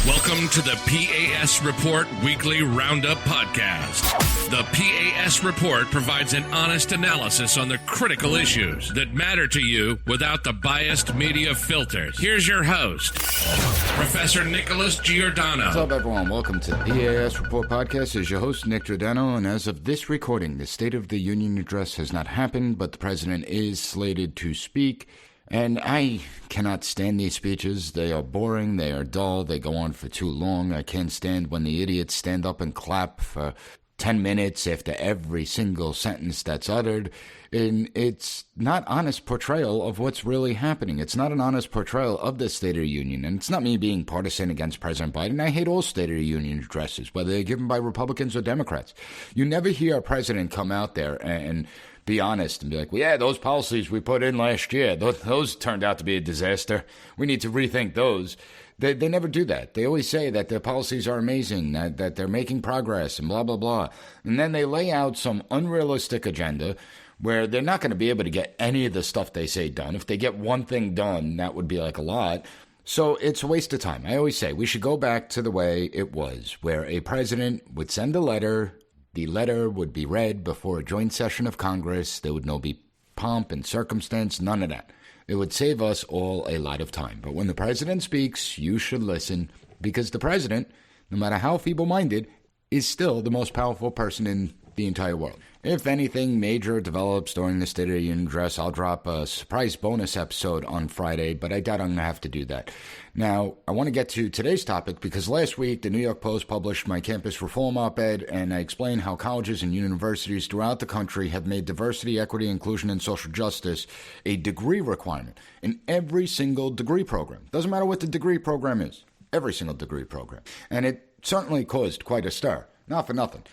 Welcome to the P.A.S. Report Weekly Roundup Podcast. The P.A.S. Report provides an honest analysis on the critical issues that matter to you without the biased media filters. Here's your host, Professor Nicholas Giordano. What's up, everyone? Welcome to the P.A.S. Report Podcast. As your host, Nick Giordano, and as of this recording, the State of the Union address has not happened, but the president is slated to speak. And I cannot stand these speeches. They are boring, they are dull, they go on for too long. I can't stand when the idiots stand up and clap for 10 minutes after every single sentence that's uttered. And it's not honest portrayal of what's really happening. It's not an honest portrayal of the State of the Union. And it's not me being partisan against President Biden. I hate all State of the Union addresses, whether they're given by Republicans or Democrats. You never hear a president come out there and be honest and be like, well, yeah, those policies we put in last year, those turned out to be a disaster. We need to rethink those. They never do that. They always say that their policies are amazing, that they're making progress and blah, blah, blah. And then they lay out some unrealistic agenda where they're not going to be able to get any of the stuff they say done. If they get one thing done, that would be like a lot. So it's a waste of time. I always say we should go back to the way it was, where a president would send a letter. The letter would be read before a joint session of Congress. There would no be pomp and circumstance, none of that. It would save us all a lot of time. But when the president speaks, you should listen, because the president, no matter how feeble-minded, is still the most powerful person in the entire world. If anything major develops during the State of the Union address, I'll drop a surprise bonus episode on Friday, but I doubt I'm going to have to do that. Now, I want to get to today's topic because last week, the New York Post published my campus reform op-ed, and I explained how colleges and universities throughout the country have made diversity, equity, inclusion, and social justice a degree requirement in every single degree program. Doesn't matter what the degree program is, every single degree program. And it certainly caused quite a stir, not for nothing.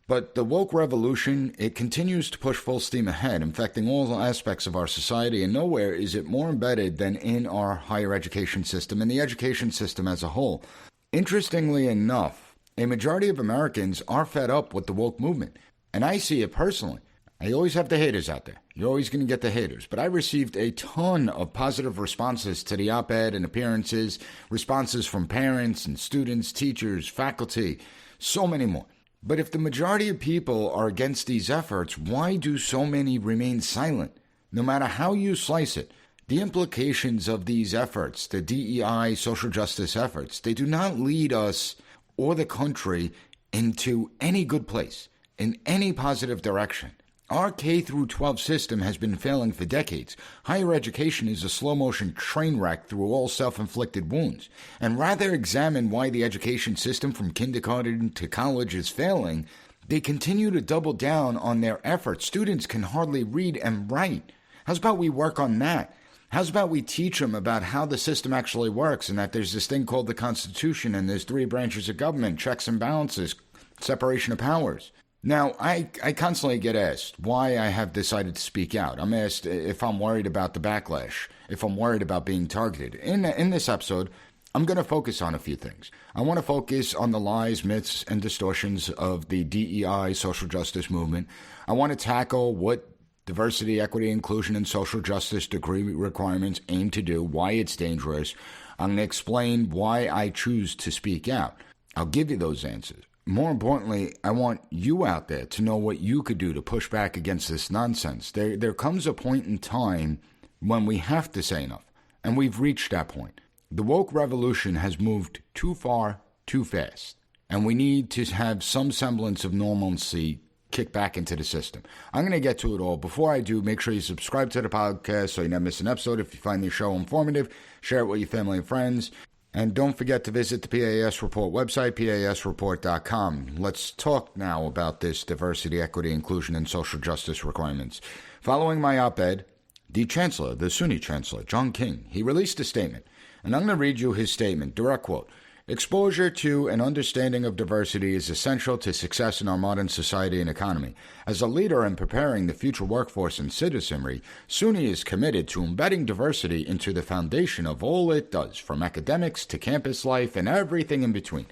But the woke revolution, it continues to push full steam ahead, infecting all aspects of our society, and nowhere is it more embedded than in our higher education system and the education system as a whole. Interestingly enough, a majority of Americans are fed up with the woke movement, and I see it personally. I always have the haters out there. You're always going to get the haters. But I received a ton of positive responses to the op-ed and appearances, responses from parents and students, teachers, faculty, so many more. But if the majority of people are against these efforts, why do so many remain silent? No matter how you slice it, the implications of these efforts, the DEI social justice efforts, they do not lead us or the country into any good place, in any positive direction. Our K-12 system has been failing for decades. Higher education is a slow-motion train wreck through all self-inflicted wounds. And rather examine why the education system from kindergarten to college is failing, they continue to double down on their efforts. Students can hardly read and write. How's about we work on that? How's about we teach them about how the system actually works and that there's this thing called the Constitution and there's 3 branches of government, checks and balances, separation of powers. Now, I constantly get asked why I have decided to speak out. I'm asked if I'm worried about the backlash, if I'm worried about being targeted. In this episode, I'm going to focus on a few things. I want to focus on the lies, myths, and distortions of the DEI social justice movement. I want to tackle what diversity, equity, inclusion, and social justice degree requirements aim to do, why it's dangerous. I'm going to explain why I choose to speak out. I'll give you those answers. More importantly, I want you out there to know what you could do to push back against this nonsense. There comes a point in time when we have to say enough, and we've reached that point. The woke revolution has moved too far, too fast, and we need to have some semblance of normalcy kick back into the system. I'm going to get to it all. Before I do, make sure you subscribe to the podcast so you never miss an episode. If you find the show informative, share it with your family and friends. And don't forget to visit the PAS Report website, PASreport.com. Let's talk now about this diversity, equity, inclusion, and social justice requirements. Following my op-ed, the Chancellor, the SUNY Chancellor, John King, he released a statement. And I'm going to read you his statement, direct quote. Exposure to and understanding of diversity is essential to success in our modern society and economy. As a leader in preparing the future workforce and citizenry, SUNY is committed to embedding diversity into the foundation of all it does, from academics to campus life and everything in between.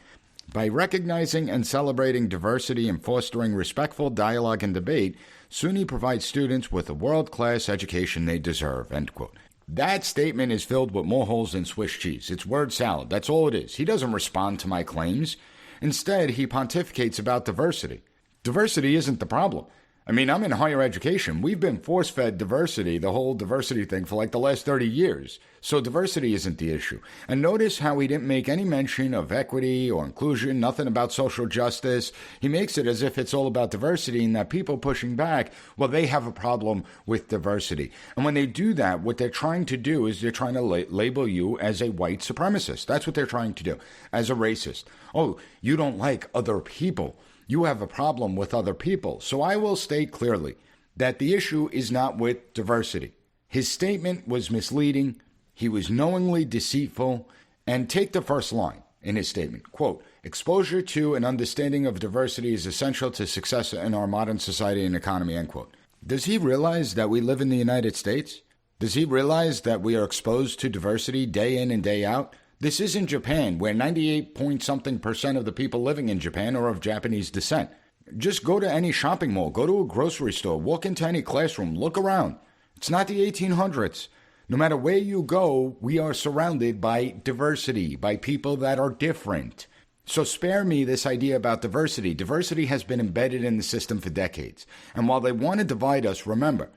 By recognizing and celebrating diversity and fostering respectful dialogue and debate, SUNY provides students with a world-class education they deserve, end quote. That statement is filled with more holes than Swiss cheese. It's word salad. That's all it is. He doesn't respond to my claims. Instead, he pontificates about diversity. Diversity isn't the problem. I mean, I'm in higher education. We've been force-fed diversity, the whole diversity thing, for like the last 30 years. So diversity isn't the issue. And notice how he didn't make any mention of equity or inclusion, nothing about social justice. He makes it as if it's all about diversity and that people pushing back, well, they have a problem with diversity. And when they do that, what they're trying to do is they're trying to label you as a white supremacist. That's what they're trying to do, as a racist. Oh, you don't like other people. You have a problem with other people. So I will state clearly that the issue is not with diversity. His statement was misleading. He was knowingly deceitful. And take the first line in his statement, quote, exposure to and understanding of diversity is essential to success in our modern society and economy, end quote. Does he realize that we live in the United States? Does he realize that we are exposed to diversity day in and day out? This isn't Japan, where 98-point-something% of the people living in Japan are of Japanese descent. Just go to any shopping mall, go to a grocery store, walk into any classroom, look around. It's not the 1800s. No matter where you go, we are surrounded by diversity, by people that are different. So spare me this idea about diversity. Diversity has been embedded in the system for decades. And while they want to divide us, remember,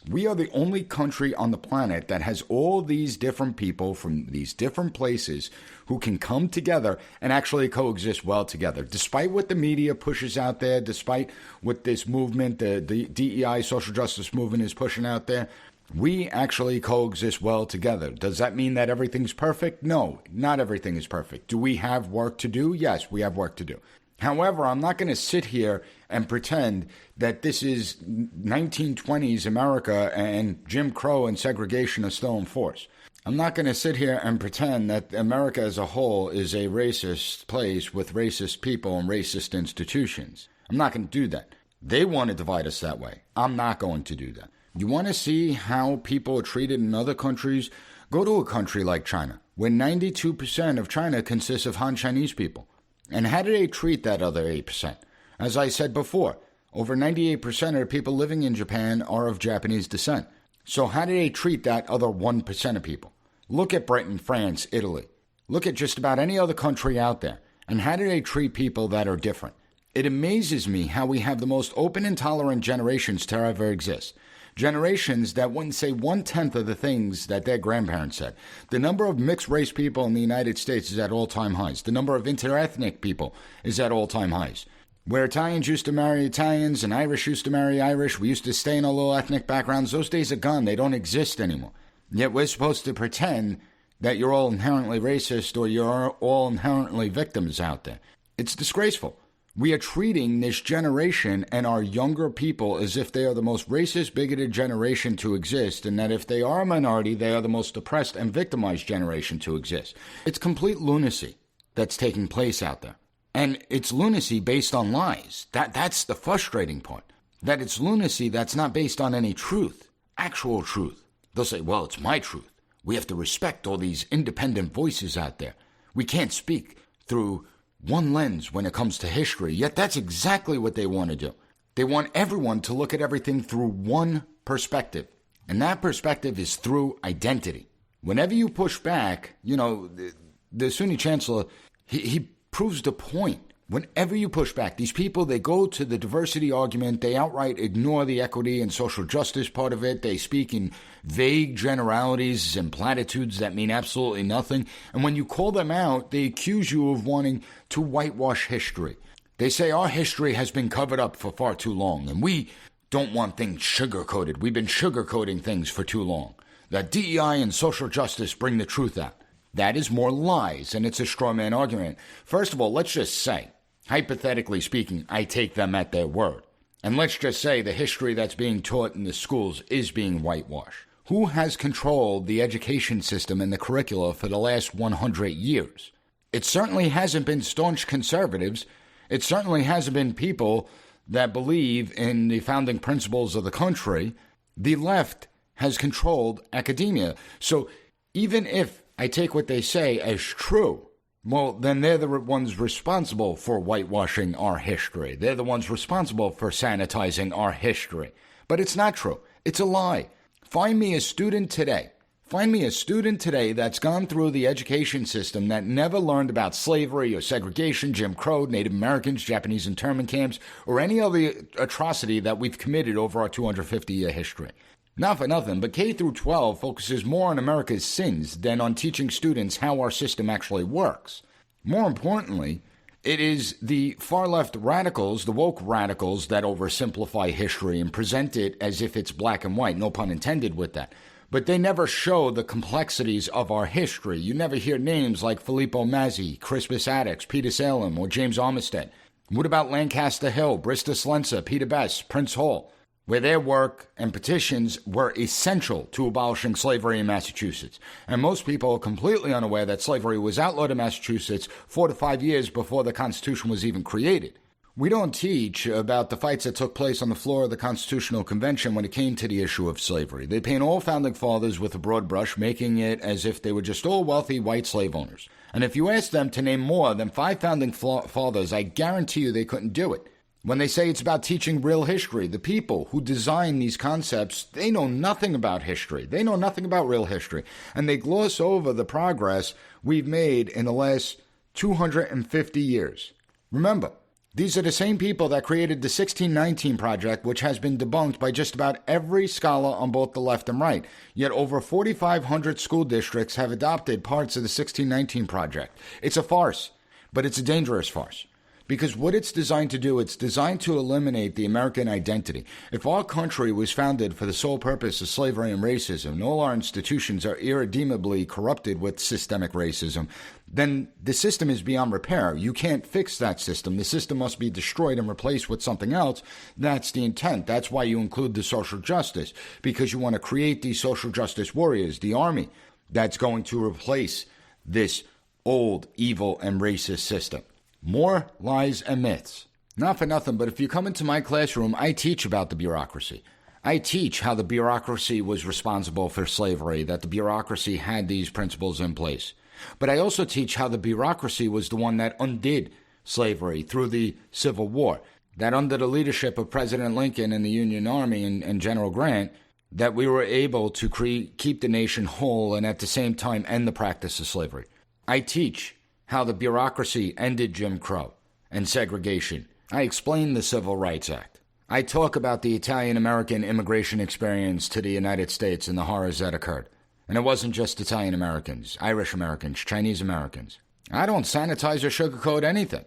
we are the only country on the planet that has all these different people from these different places who can come together and actually coexist well together. Despite what the media pushes out there, despite what this movement, the DEI social justice movement is pushing out there, we actually coexist well together. Does that mean that everything's perfect? No, not everything is perfect. Do we have work to do? Yes, we have work to do. However, I'm not going to sit here and pretend that this is 1920s America and Jim Crow and segregation are still in force. I'm not going to sit here and pretend that America as a whole is a racist place with racist people and racist institutions. I'm not going to do that. They want to divide us that way. I'm not going to do that. You want to see how people are treated in other countries? Go to a country like China, where 92% of China consists of Han Chinese people. And how do they treat that other 8%? As I said before, over 98% of the people living in Japan are of Japanese descent. So how do they treat that other 1% of people? Look at Britain, France, Italy. Look at just about any other country out there. And how do they treat people that are different? It amazes me how we have the most open and tolerant generations to ever exist. Generations that wouldn't say 1/10 of the things that their grandparents said. The number of mixed-race people in the United States is at all-time highs. The number of interethnic people is at all-time highs. Where Italians used to marry Italians and Irish used to marry Irish, we used to stay in our little ethnic backgrounds. Those days are gone. They don't exist anymore. Yet we're supposed to pretend that you're all inherently racist or you're all inherently victims out there. It's disgraceful. We are treating this generation and our younger people as if they are the most racist, bigoted generation to exist, and that if they are a minority, they are the most oppressed and victimized generation to exist. It's complete lunacy that's taking place out there. And it's lunacy based on lies. That's the frustrating part. That it's lunacy that's not based on any truth, actual truth. They'll say, well, it's my truth. We have to respect all these independent voices out there. We can't speak through one lens when it comes to history, yet that's exactly what they want to do. They want everyone to look at everything through one perspective, and that perspective is through identity. Whenever you push back, the Sunni chancellor, he proves the point. Whenever you push back, these people, they go to the diversity argument, they outright ignore the equity and social justice part of it, they speak in vague generalities and platitudes that mean absolutely nothing, and when you call them out, they accuse you of wanting to whitewash history. They say our history has been covered up for far too long, and we don't want things sugar-coated. We've been sugar-coating things for too long. That DEI and social justice bring the truth out. That is more lies, and it's a straw man argument. First of all, let's just say, hypothetically speaking, I take them at their word. And let's just say the history that's being taught in the schools is being whitewashed. Who has controlled the education system and the curricula for the last 100 years? It certainly hasn't been staunch conservatives. It certainly hasn't been people that believe in the founding principles of the country. The left has controlled academia. So even if I take what they say as true, well, then they're the ones responsible for whitewashing our history. They're the ones responsible for sanitizing our history. But it's not true. It's a lie. Find me a student today. Find me a student today that's gone through the education system that never learned about slavery or segregation, Jim Crow, Native Americans, Japanese internment camps, or any other atrocity that we've committed over our 250-year history. Not for nothing, but K through 12 focuses more on America's sins than on teaching students how our system actually works. More importantly, it is the far-left radicals, the woke radicals, that oversimplify history and present it as if it's black and white, no pun intended with that. But they never show the complexities of our history. You never hear names like Filippo Mazzi, Crispus Attucks, Peter Salem, or James Armistead. What about Lancaster Hill, Brista Slenser, Peter Best, Prince Hall, where their work and petitions were essential to abolishing slavery in Massachusetts? And most people are completely unaware that slavery was outlawed in Massachusetts 4 to 5 years before the Constitution was even created. We don't teach about the fights that took place on the floor of the Constitutional Convention when it came to the issue of slavery. They paint all founding fathers with a broad brush, making it as if they were just all wealthy white slave owners. And if you ask them to name more than 5 founding fathers, I guarantee you they couldn't do it. When they say it's about teaching real history, the people who design these concepts, they know nothing about history. They know nothing about real history. And they gloss over the progress we've made in the last 250 years. Remember, these are the same people that created the 1619 Project, which has been debunked by just about every scholar on both the left and right. Yet over 4,500 school districts have adopted parts of the 1619 Project. It's a farce, but it's a dangerous farce. Because what it's designed to do, it's designed to eliminate the American identity. If our country was founded for the sole purpose of slavery and racism, and all our institutions are irredeemably corrupted with systemic racism, then the system is beyond repair. You can't fix that system. The system must be destroyed and replaced with something else. That's the intent. That's why you include the social justice, because you want to create these social justice warriors, the army, that's going to replace this old, evil, and racist system. More lies and myths. Not for nothing, but if you come into my classroom, I teach about the bureaucracy. I teach how the bureaucracy was responsible for slavery, that the bureaucracy had these principles in place. But I also teach how the bureaucracy was the one that undid slavery through the Civil War, that under the leadership of President Lincoln and the Union Army and General Grant, that we were able to keep the nation whole and at the same time end the practice of slavery. I teach how the bureaucracy ended Jim Crow and segregation. I explain the Civil Rights Act. I talk about the Italian-American immigration experience to the United States and the horrors that occurred. And it wasn't just Italian-Americans, Irish-Americans, Chinese-Americans. I don't sanitize or sugarcoat anything.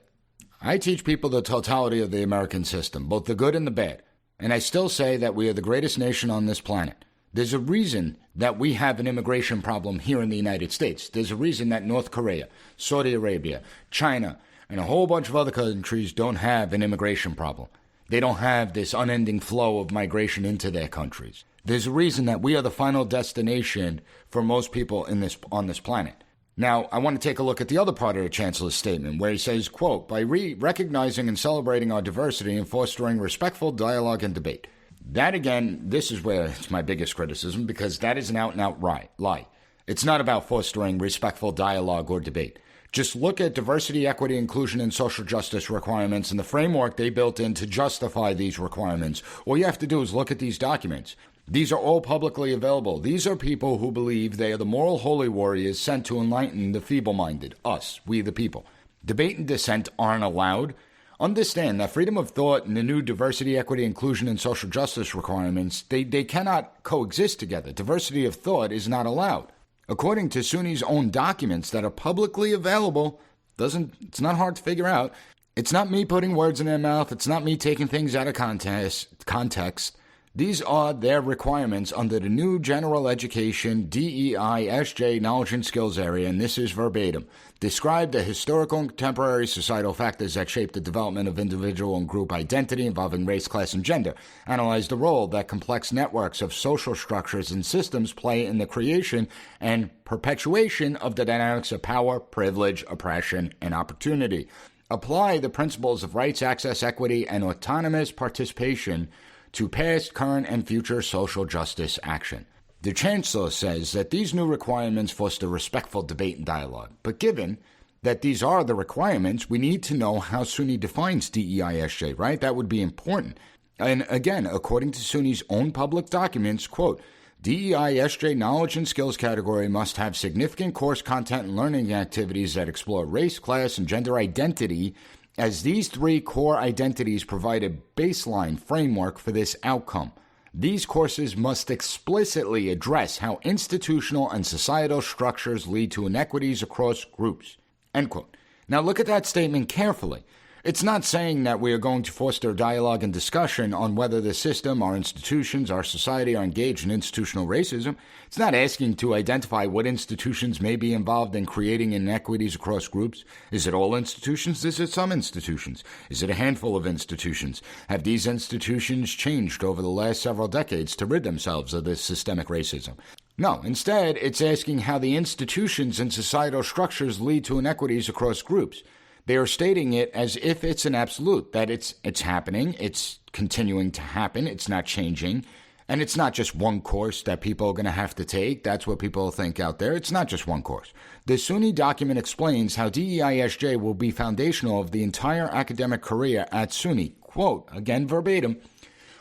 I teach people the totality of the American system, both the good and the bad. And I still say that we are the greatest nation on this planet. There's a reason that we have an immigration problem here in the United States. There's a reason that North Korea, Saudi Arabia, China, and a whole bunch of other countries don't have an immigration problem. They don't have this unending flow of migration into their countries. There's a reason that we are the final destination for most people on this planet. Now, I want to take a look at the other part of the Chancellor's statement, where he says, quote, by recognizing and celebrating our diversity and fostering respectful dialogue and debate. That, again, this is where it's my biggest criticism, because that is an out-and-out lie. It's not about fostering respectful dialogue or debate. Just look at diversity, equity, inclusion, and social justice requirements and the framework they built in to justify these requirements. All you have to do is look at these documents. These are all publicly available. These are people who believe they are the moral holy warriors sent to enlighten the feeble-minded, us, we the people. Debate and dissent aren't allowed. Understand that freedom of thought and the new diversity, equity, inclusion, and social justice requirements, they cannot coexist together. Diversity of thought is not allowed. According to SUNY's own documents that are publicly available, it's not hard to figure out. It's not me putting words in their mouth. It's not me taking things out of context. These are their requirements under the new General Education DEI SJ Knowledge and Skills area, and this is verbatim. Describe the historical and contemporary societal factors that shape the development of individual and group identity involving race, class, and gender. Analyze the role that complex networks of social structures and systems play in the creation and perpetuation of the dynamics of power, privilege, oppression, and opportunity. Apply the principles of rights, access, equity, and autonomous participation to past, current, and future social justice action. The Chancellor says that these new requirements foster respectful debate and dialogue. But given that these are the requirements, we need to know how SUNY defines DEI-SJ, right? That would be important. And again, according to SUNY's own public documents, quote, DEI-SJ knowledge and skills category must have significant course content and learning activities that explore race, class, and gender identity, as these three core identities provide a baseline framework for this outcome. These courses must explicitly address how institutional and societal structures lead to inequities across groups. End quote. Now look at that statement carefully. It's not saying that we are going to foster dialogue and discussion on whether the system, our institutions, our society are engaged in institutional racism. It's not asking to identify what institutions may be involved in creating inequities across groups. Is it all institutions? Is it some institutions? Is it a handful of institutions? Have these institutions changed over the last several decades to rid themselves of this systemic racism? No, instead, it's asking how the institutions and societal structures lead to inequities across groups. They are stating it as if it's an absolute, that it's happening, it's continuing to happen, it's not changing, and it's not just one course that people are going to have to take. That's what people think out there. It's not just one course. The SUNY document explains how DEI-SJ will be foundational of the entire academic career at SUNY. Quote, again verbatim,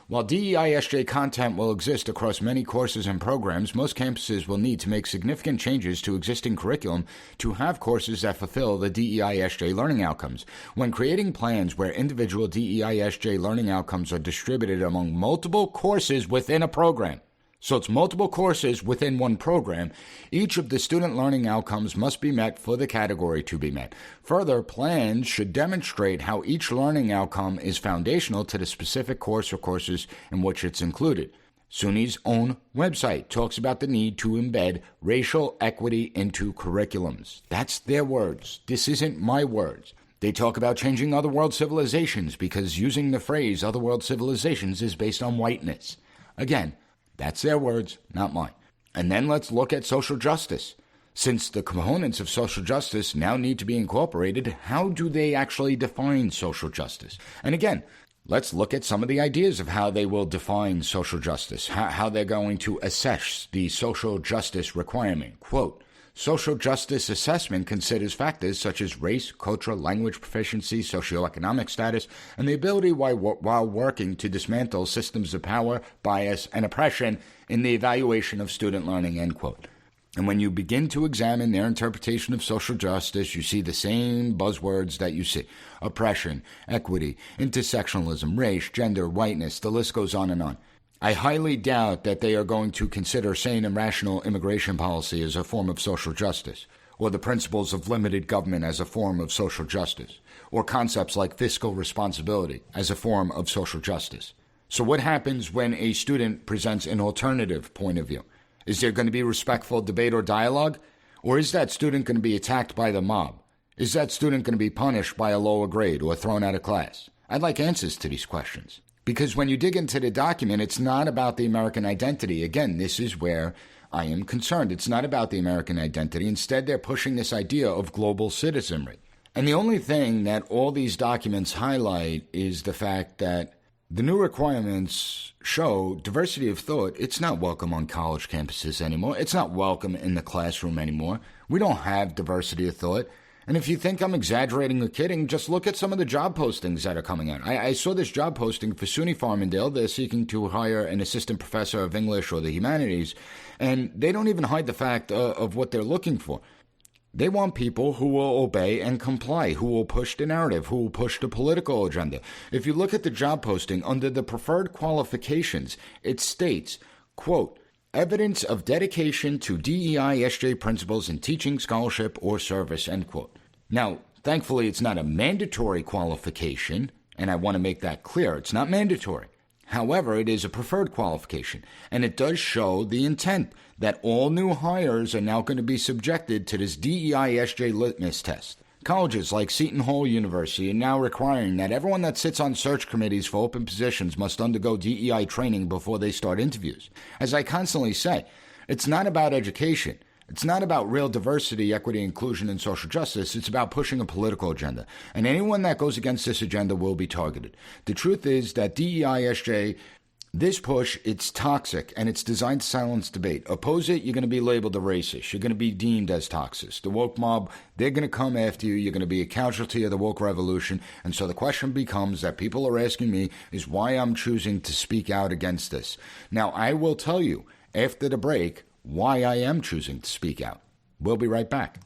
while DEI-SJ content will exist across many courses and programs, most campuses will need to make significant changes to existing curriculum to have courses that fulfill the DEI-SJ learning outcomes. When creating plans where individual DEI-SJ learning outcomes are distributed among multiple courses within a program, so it's multiple courses within one program, each of the student learning outcomes must be met for the category to be met. Further, plans should demonstrate how each learning outcome is foundational to the specific course or courses in which it's included. SUNY's own website talks about the need to embed racial equity into curriculums. That's their words. This isn't my words. They talk about changing other world civilizations because using the phrase other world civilizations is based on whiteness. Again, that's their words, not mine. And then let's look at social justice. Since the components of social justice now need to be incorporated, how do they actually define social justice? And again, let's look at some of the ideas of how they will define social justice, how they're going to assess the social justice requirement. Quote, social justice assessment considers factors such as race, culture, language proficiency, socioeconomic status, and the ability while working to dismantle systems of power, bias, and oppression in the evaluation of student learning, end quote. And when you begin to examine their interpretation of social justice, you see the same buzzwords that you see. Oppression, equity, intersectionalism, race, gender, whiteness, the list goes on and on. I highly doubt that they are going to consider sane and rational immigration policy as a form of social justice, or the principles of limited government as a form of social justice, or concepts like fiscal responsibility as a form of social justice. So what happens when a student presents an alternative point of view? Is there going to be respectful debate or dialogue? Or is that student going to be attacked by the mob? Is that student going to be punished by a lower grade or thrown out of class? I'd like answers to these questions. Because when you dig into the document, it's not about the American identity. Again, this is where I am concerned. It's not about the American identity. Instead, they're pushing this idea of global citizenry. And the only thing that all these documents highlight is the fact that the new requirements show diversity of thought. It's not welcome on college campuses anymore. It's not welcome in the classroom anymore. We don't have diversity of thought. And if you think I'm exaggerating or kidding, just look at some of the job postings that are coming out. I saw this job posting for SUNY Farmingdale. They're seeking to hire an assistant professor of English or the humanities, and they don't even hide the fact of what they're looking for. They want people who will obey and comply, who will push the narrative, who will push the political agenda. If you look at the job posting, under the preferred qualifications, it states, quote, evidence of dedication to DEI-SJ principles in teaching, scholarship, or service, end quote. Now, thankfully, it's not a mandatory qualification, and I want to make that clear. It's not mandatory. However, it is a preferred qualification, and it does show the intent that all new hires are now going to be subjected to this DEI-SJ litmus test. Colleges like Seton Hall University are now requiring that everyone that sits on search committees for open positions must undergo DEI training before they start interviews. As I constantly say, it's not about education. It's not about real diversity, equity, inclusion, and social justice. It's about pushing a political agenda. And anyone that goes against this agenda will be targeted. The truth is that DEI-SJ, this push, it's toxic, and it's designed to silence debate. Oppose it, you're going to be labeled a racist. You're going to be deemed as toxic. The woke mob, they're going to come after you. You're going to be a casualty of the woke revolution. And so the question becomes that people are asking me is why I'm choosing to speak out against this. Now, I will tell you, after the break why I am choosing to speak out. We'll be right back.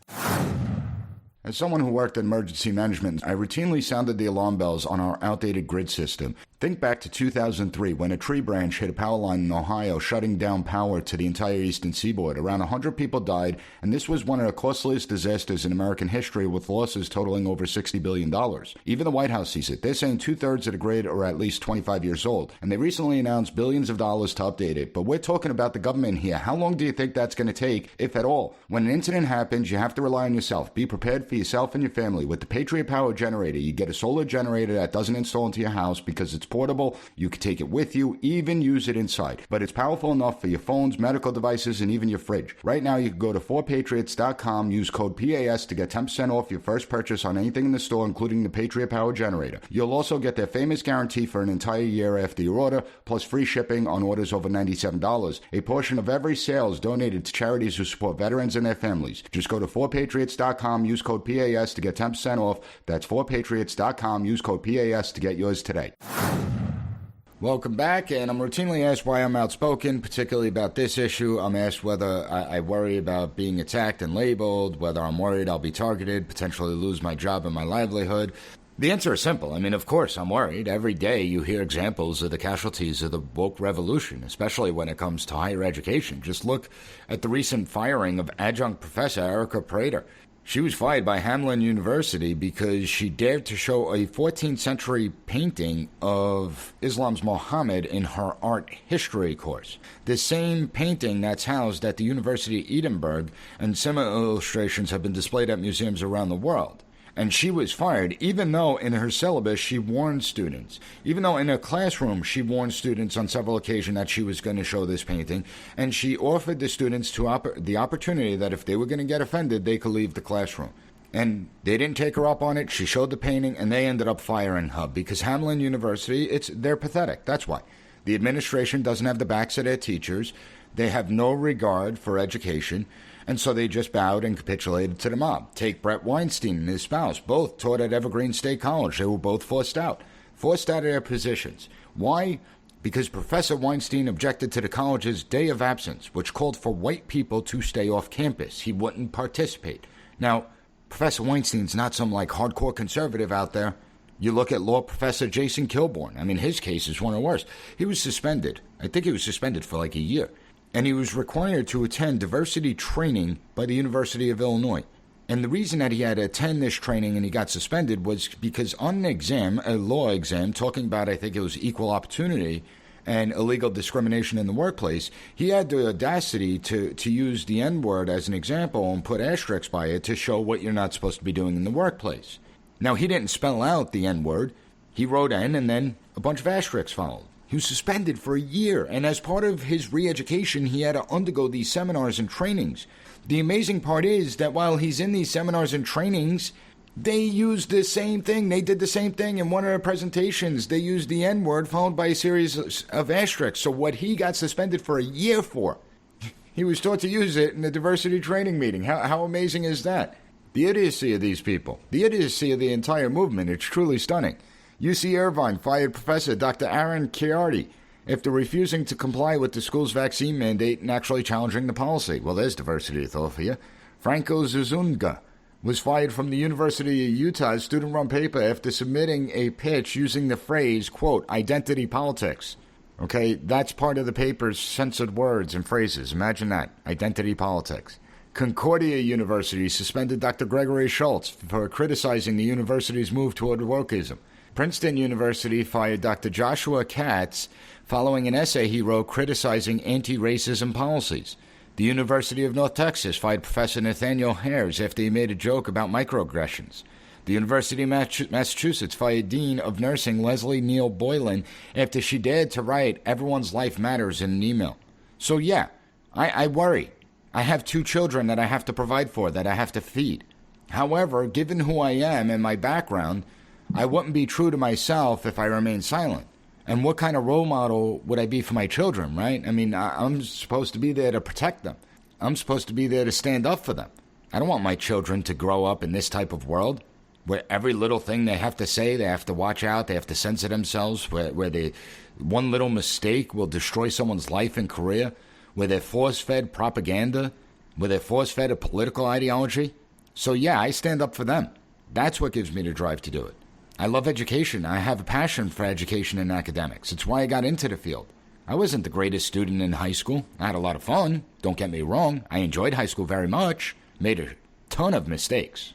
As someone who worked in emergency management, I routinely sounded the alarm bells on our outdated grid system. Think back to 2003 when a tree branch hit a power line in Ohio, shutting down power to the entire eastern seaboard. Around 100 people died, and this was one of the costliest disasters in American history, with losses totaling over $60 billion. Even the White House sees it. They're saying 2/3 of the grid are at least 25 years old, and they recently announced billions of dollars to update it. But we're talking about the government here. How long do you think that's going to take, if at all? When an incident happens, you have to rely on yourself. Be prepared for yourself and your family. With the Patriot Power Generator, you get a solar generator that doesn't install into your house because it's portable. You can take it with you, even use it inside. But it's powerful enough for your phones, medical devices, and even your fridge. Right now, you can go to 4patriots.com, use code P.A.S. to get 10% off your first purchase on anything in the store, including the Patriot Power Generator. You'll also get their famous guarantee for an entire year after your order, plus free shipping on orders over $97. A portion of every sale is donated to charities who support veterans and their families. Just go to 4patriots.com, use code PAS to get 10% off. That's 4patriots.com, use code PAS to get yours today. Welcome back, and I'm routinely asked why I'm outspoken, particularly about this issue. I'm asked whether I worry about being attacked and labeled, whether I'm worried I'll be targeted, potentially lose my job and my livelihood. The answer is simple. I mean, of course, I'm worried. Every day you hear examples of the casualties of the woke revolution, especially when it comes to higher education. Just look at the recent firing of adjunct professor Erica Prater. She was fired by Hamline University because she dared to show a 14th century painting of Islam's Muhammad in her art history course. The same painting that's housed at the University of Edinburgh, and similar illustrations have been displayed at museums around the world. And she was fired, even though in her syllabus she warned students. Even though in her classroom she warned students on several occasions that she was going to show this painting. And she offered the students the opportunity that if they were going to get offended, they could leave the classroom. And they didn't take her up on it. She showed the painting, and they ended up firing her. Because Hamline University, they're pathetic. That's why. The administration doesn't have the backs of their teachers. They have no regard for education. And so they just bowed and capitulated to the mob. Take Brett Weinstein and his spouse. Both taught at Evergreen State College. They were both forced out of their positions. Why? Because Professor Weinstein objected to the college's day of absence, which called for white people to stay off campus. He wouldn't participate. Now, Professor Weinstein's not some hardcore conservative out there. You look at law professor Jason Kilborn. I mean, his case is one of the worst. He was suspended. I think he was suspended for a year. And he was required to attend diversity training by the University of Illinois. And the reason that he had to attend this training and he got suspended was because on an exam, a law exam, talking about, I think it was equal opportunity and illegal discrimination in the workplace, he had the audacity to use the N-word as an example and put asterisks by it to show what you're not supposed to be doing in the workplace. Now, he didn't spell out the N-word. He wrote N and then a bunch of asterisks followed. He was suspended for a year, and as part of his re-education, he had to undergo these seminars and trainings. The amazing part is that while he's in these seminars and trainings, they used the same thing. They did the same thing in one of their presentations. They used the N-word followed by a series of asterisks. So what he got suspended for a year for, he was taught to use it in the diversity training meeting. How amazing is that? The idiocy of these people, the idiocy of the entire movement, it's truly stunning. UC Irvine fired Professor Dr. Aaron Chiardi after refusing to comply with the school's vaccine mandate and actually challenging the policy. Well, there's diversity thought for you. Franco Zuzunga was fired from the University of Utah's student-run paper after submitting a pitch using the phrase, quote, identity politics. Okay, that's part of the paper's censored words and phrases. Imagine that, identity politics. Concordia University suspended Dr. Gregory Schultz for criticizing the university's move toward wokeism. Princeton University fired Dr. Joshua Katz following an essay he wrote criticizing anti-racism policies. The University of North Texas fired Professor Nathaniel Hares after he made a joke about microaggressions. The University of Massachusetts fired Dean of Nursing Leslie Neal Boylan after she dared to write "Everyone's life matters" in an email. So yeah, I worry. I have 2 children that I have to provide for, that I have to feed. However, given who I am and my background, I wouldn't be true to myself if I remain silent. And what kind of role model would I be for my children, right? I mean, I'm supposed to be there to protect them. I'm supposed to be there to stand up for them. I don't want my children to grow up in this type of world where every little thing they have to say, they have to watch out, they have to censor themselves, where one little mistake will destroy someone's life and career. where they're force-fed propaganda, where they're force-fed a political ideology. So yeah, I stand up for them. That's what gives me the drive to do it. I love education. I have a passion for education and academics. It's why I got into the field. I wasn't the greatest student in high school. I had a lot of fun. Don't get me wrong. I enjoyed high school very much. Made a ton of mistakes.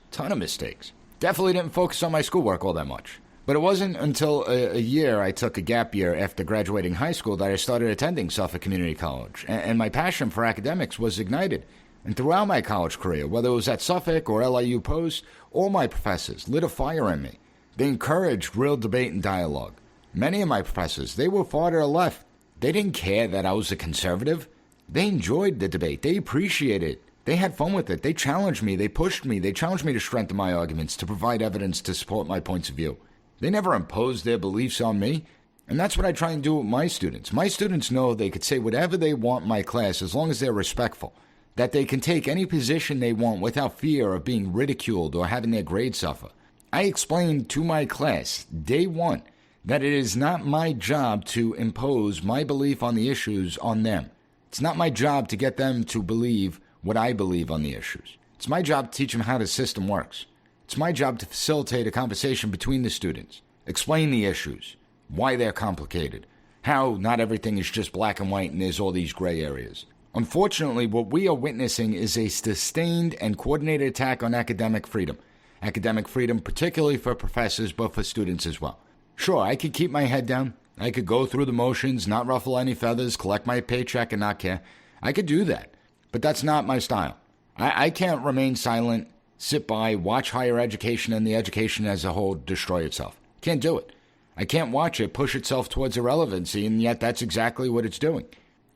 Definitely didn't focus on my schoolwork all that much. But it wasn't until a year I took a gap year after graduating high school that I started attending Suffolk Community College. And my passion for academics was ignited. And throughout my college career, whether it was at Suffolk or LIU Post, all my professors lit a fire in me. They encouraged real debate and dialogue. Many of my professors, they were far to the left. They didn't care that I was a conservative. They enjoyed the debate. They appreciated it. They had fun with it. They challenged me. They pushed me. They challenged me to strengthen my arguments, to provide evidence to support my points of view. They never imposed their beliefs on me. And that's what I try and do with my students. My students know they could say whatever they want in my class as long as they're respectful. That they can take any position they want without fear of being ridiculed or having their grades suffer. I explained to my class, day one, that it is not my job to impose my belief on the issues on them. It's not my job to get them to believe what I believe on the issues. It's my job to teach them how the system works. It's my job to facilitate a conversation between the students, explain the issues, why they're complicated, how not everything is just black and white and there's all these gray areas. Unfortunately, what we are witnessing is a sustained and coordinated attack on academic freedom. Academic freedom particularly for professors, but for students as well. Sure, I could keep my head down. I could go through the motions, not ruffle any feathers, collect my paycheck and not care. I could do that, but that's not my style. I can't remain silent, sit by, watch higher education and the education as a whole destroy itself. Can't do it. I can't watch it push itself towards irrelevancy, and yet that's exactly what it's doing.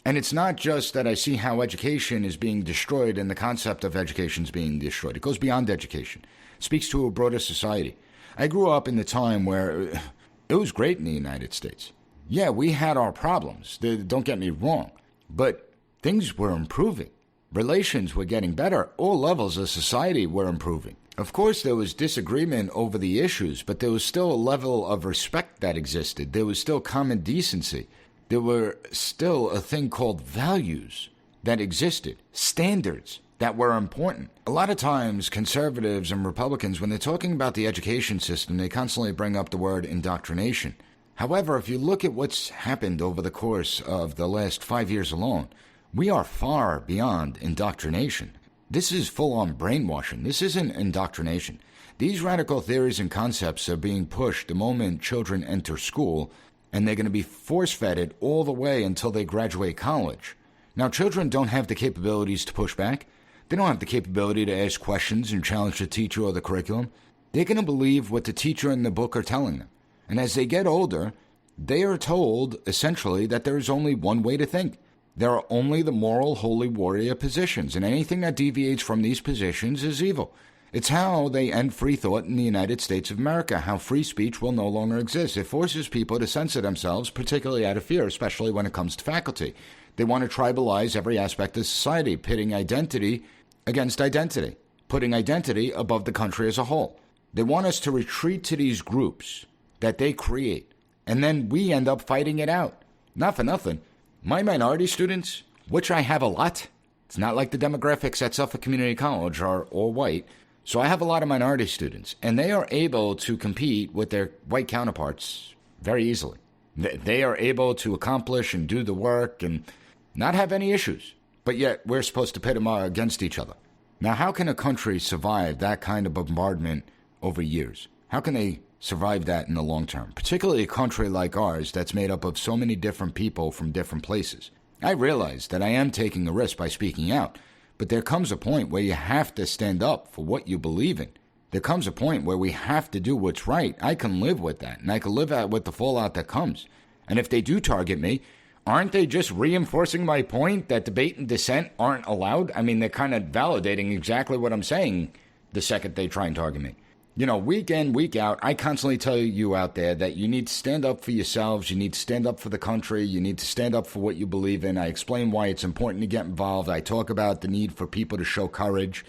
And it's not just that I see how education is being destroyed and the concept of education is being destroyed. It goes beyond education. It speaks to a broader society. I grew up in the time where it was great in the United States. Yeah, we had our problems. Don't get me wrong. But things were improving. Relations were getting better. All levels of society were improving. Of course, there was disagreement over the issues, but there was still a level of respect that existed. There was still common decency. There were still a thing called values that existed, standards that were important. A lot of times, conservatives and Republicans, when they're talking about the education system, they constantly bring up the word indoctrination. However, if you look at what's happened over the course of the last 5 years alone, we are far beyond indoctrination. This is full-on brainwashing. This isn't indoctrination. These radical theories and concepts are being pushed the moment children enter school, and they're going to be force-fed it all the way until they graduate college. Now, children don't have the capabilities to push back. They don't have the capability to ask questions and challenge the teacher or the curriculum. They're going to believe what the teacher and the book are telling them. And as they get older, they are told, essentially, that there is only one way to think. There are only the moral, holy warrior positions, and anything that deviates from these positions is evil. It's how they end free thought in the United States of America, how free speech will no longer exist. It forces people to censor themselves, particularly out of fear, especially when it comes to faculty. They want to tribalize every aspect of society, pitting identity against identity, putting identity above the country as a whole. They want us to retreat to these groups that they create, and then we end up fighting it out. Not for nothing. My minority students, which I have a lot, it's not like the demographics at Suffolk Community College are all white, so I have a lot of minority students, and they are able to compete with their white counterparts very easily. They are able to accomplish and do the work and not have any issues, but yet we're supposed to pit them against each other. Now, how can a country survive that kind of bombardment over years? How can they survive that in the long term, particularly a country like ours that's made up of so many different people from different places? I realize that I am taking a risk by speaking out, but there comes a point where you have to stand up for what you believe in. There comes a point where we have to do what's right. I can live with that, and I can live with the fallout that comes. And if they do target me, aren't they just reinforcing my point that debate and dissent aren't allowed? I mean, they're kind of validating exactly what I'm saying the second they try and target me. You know, week in, week out, I constantly tell you out there that you need to stand up for yourselves, you need to stand up for the country, you need to stand up for what you believe in. I explain why it's important to get involved. I talk about the need for people to show courage.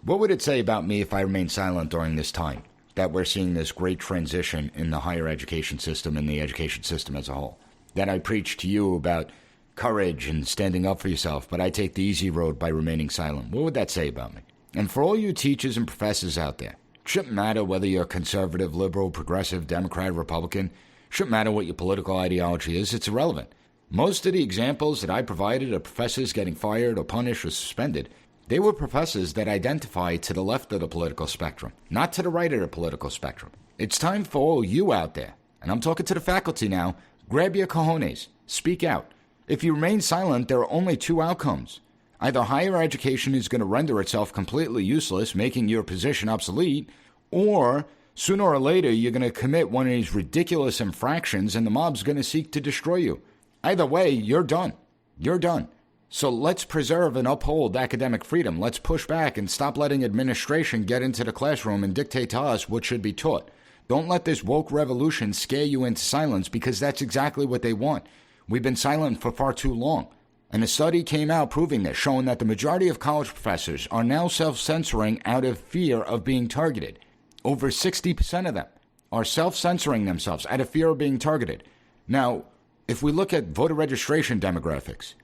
What would it say about me if I remain silent during this time that we're seeing this great transition in the higher education system and the education system as a whole? That I preach to you about courage and standing up for yourself, but I take the easy road by remaining silent. What would that say about me? And for all you teachers and professors out there, it shouldn't matter whether you're conservative, liberal, progressive, Democrat, Republican. It shouldn't matter what your political ideology is. It's irrelevant. Most of the examples that I provided of professors getting fired or punished or suspended, they were professors that identify to the left of the political spectrum, not to the right of the political spectrum. It's time for all you out there, and I'm talking to the faculty now, grab your cojones, speak out. If you remain silent, there are only two outcomes. Either higher education is going to render itself completely useless, making your position obsolete, or sooner or later you're going to commit one of these ridiculous infractions and the mob's going to seek to destroy you. Either way, you're done. You're done. So let's preserve and uphold academic freedom. Let's push back and stop letting administration get into the classroom and dictate to us what should be taught. Don't let this woke revolution scare you into silence, because that's exactly what they want. We've been silent for far too long. And a study came out proving this, showing that the majority of college professors are now self-censoring out of fear of being targeted. Over 60% of them are self-censoring themselves out of fear of being targeted. Now, if we look at voter registration demographics,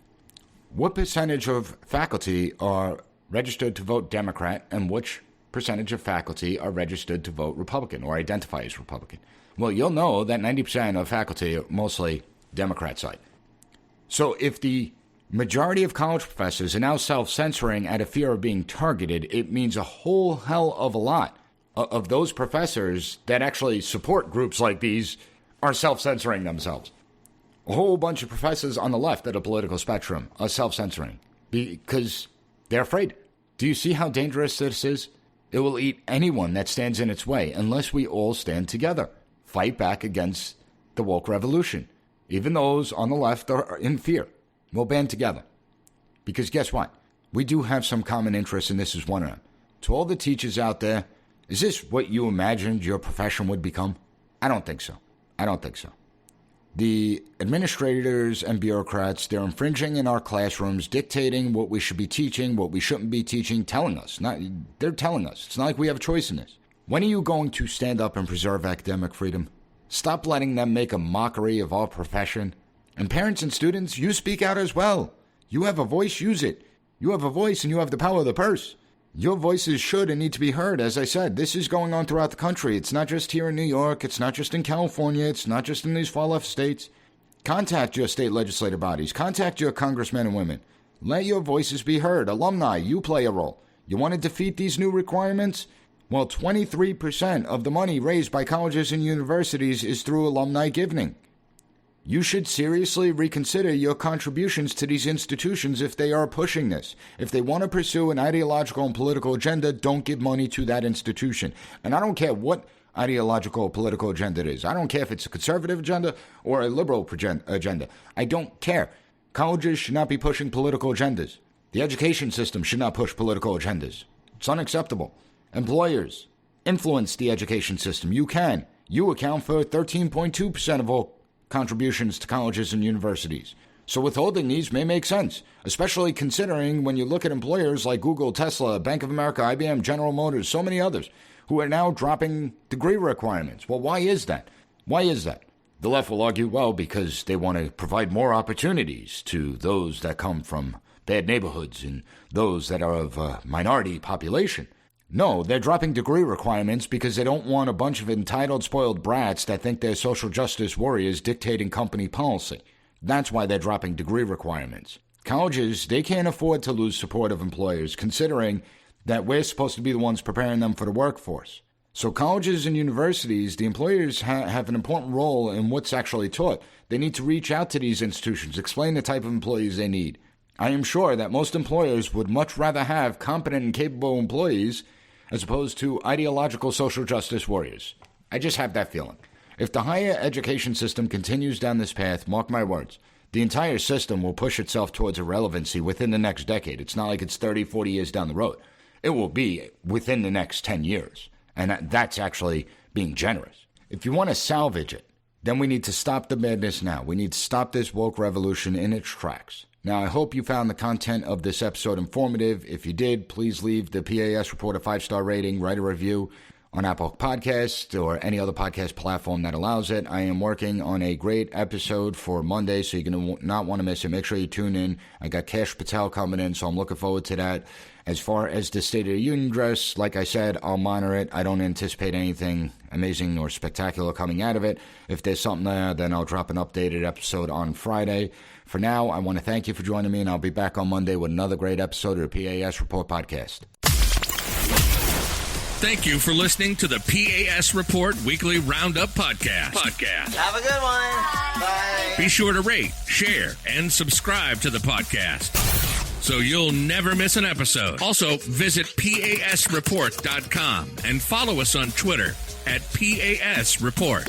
what percentage of faculty are registered to vote Democrat and which percentage of faculty are registered to vote Republican or identify as Republican? Well, you'll know that 90% of faculty are mostly Democrat side. So if the majority of college professors are now self-censoring out of fear of being targeted, it means a whole hell of a lot of those professors that actually support groups like these are self-censoring themselves. A whole bunch of professors on the left of the political spectrum are self-censoring because they're afraid. Do you see how dangerous this is? It will eat anyone that stands in its way unless we all stand together, fight back against the woke revolution. Even those on the left are in fear. We'll band together. Because guess what? We do have some common interests, and this is one of them. To all the teachers out there, is this what you imagined your profession would become? I don't think so. I don't think so. The administrators and bureaucrats, they're infringing in our classrooms, dictating what we should be teaching, what we shouldn't be teaching, telling us. They're telling us. It's not like we have a choice in this. When are you going to stand up and preserve academic freedom? Stop letting them make a mockery of our profession. And parents and students, you speak out as well. You have a voice, use it. You have a voice and you have the power of the purse. Your voices should and need to be heard. As I said, this is going on throughout the country. It's not just here in New York. It's not just in California. It's not just in these far-left states. Contact your state legislative bodies. Contact your congressmen and women. Let your voices be heard. Alumni, you play a role. You want to defeat these new requirements? Well, 23% of the money raised by colleges and universities is through alumni giving. You should seriously reconsider your contributions to these institutions if they are pushing this. If they want to pursue an ideological and political agenda, don't give money to that institution. And I don't care what ideological or political agenda it is. I don't care if it's a conservative agenda or a liberal agenda. I don't care. Colleges should not be pushing political agendas. The education system should not push political agendas. It's unacceptable. Employers, influence the education system. You can. You account for 13.2% of all contributions to colleges and universities. So withholding these may make sense, especially considering when you look at employers like Google, Tesla, Bank of America, IBM, General Motors, so many others who are now dropping degree requirements. Well, why is that? Why is that? The left will argue, well, because they want to provide more opportunities to those that come from bad neighborhoods and those that are of a minority population. No, they're dropping degree requirements because they don't want a bunch of entitled, spoiled brats that think they're social justice warriors dictating company policy. That's why they're dropping degree requirements. Colleges, they can't afford to lose support of employers, considering that we're supposed to be the ones preparing them for the workforce. So colleges and universities, the employers have an important role in what's actually taught. They need to reach out to these institutions, explain the type of employees they need. I am sure that most employers would much rather have competent and capable employees as opposed to ideological social justice warriors. I just have that feeling. If the higher education system continues down this path, mark my words, the entire system will push itself towards irrelevancy within the next decade. It's not like it's 30, 40 years down the road. It will be within the next 10 years. And that's actually being generous. If you want to salvage it, then we need to stop the madness now. We need to stop this woke revolution in its tracks. Now, I hope you found the content of this episode informative. If you did, please leave the P.A.S. report a 5-star rating, write a review on Apple Podcasts or any other podcast platform that allows it. I am working on a great episode for Monday, so you're going to not want to miss it. Make sure you tune in. I got Cash Patel coming in, so I'm looking forward to that. As far as the State of the Union address, like I said, I'll monitor it. I don't anticipate anything amazing or spectacular coming out of it. If there's something there, then I'll drop an updated episode on Friday. For now, I want to thank you for joining me, and I'll be back on Monday with another great episode of the P.A.S. Report Podcast. Thank you for listening to the P.A.S. Report Weekly Roundup Podcast. Have a good one. Bye. Be sure to rate, share, and subscribe to the podcast so you'll never miss an episode. Also, visit PASreport.com and follow us on Twitter at PAS Report.